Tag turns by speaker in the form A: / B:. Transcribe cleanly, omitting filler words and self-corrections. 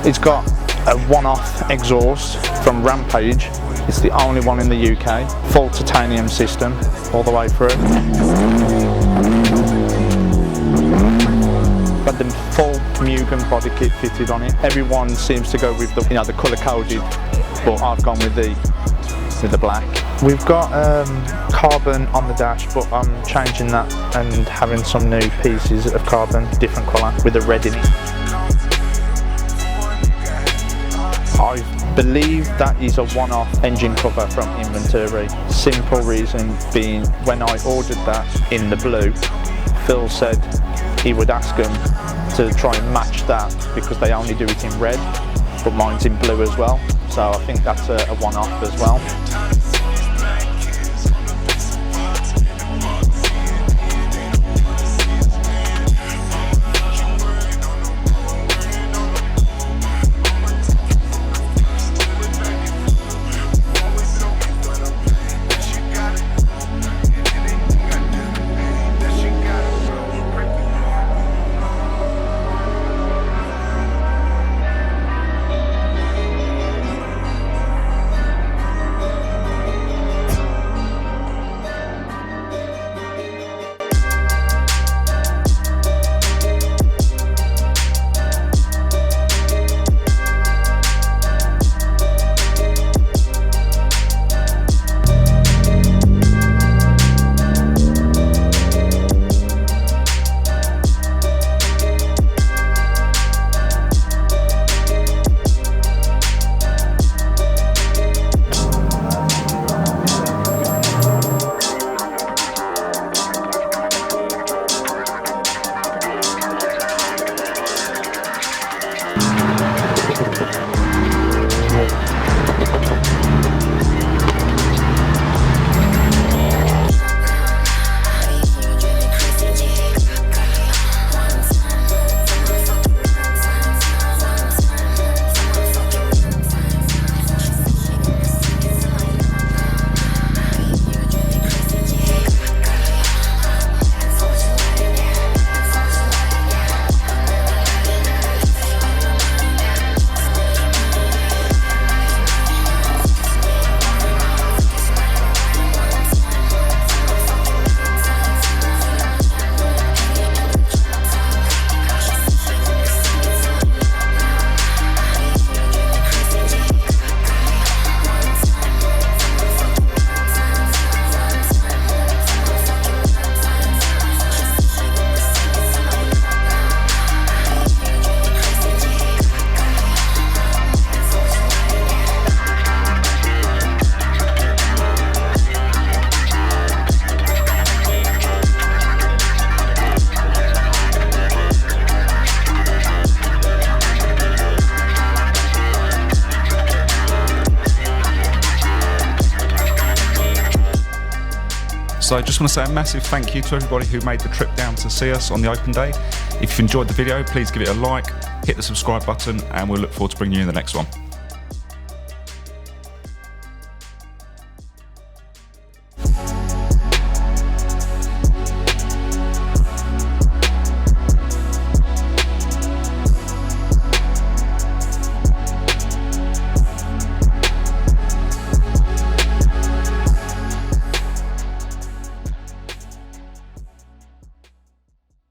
A: It's got a one-off exhaust from Rampage. It's the only one in the UK. Full titanium system all the way through. Got the full Mugen body kit fitted on it. Everyone seems to go with the, the colour coded, but I've gone with the black. We've got carbon on the dash, but I'm changing that and having some new pieces of carbon, different colour, with the red in it. I believe that is a one-off engine cover from inventory. Simple reason being, when I ordered that in the blue, Phil said he would ask them to try and match that because they only do it in red, but mine's in blue as well. So I think that's a one-off as well.
B: So I just want to say a massive thank you to everybody who made the trip down to see us on the open day. If you've enjoyed the video, please give it a like, hit the subscribe button, and we'll look forward to bringing you in the next one.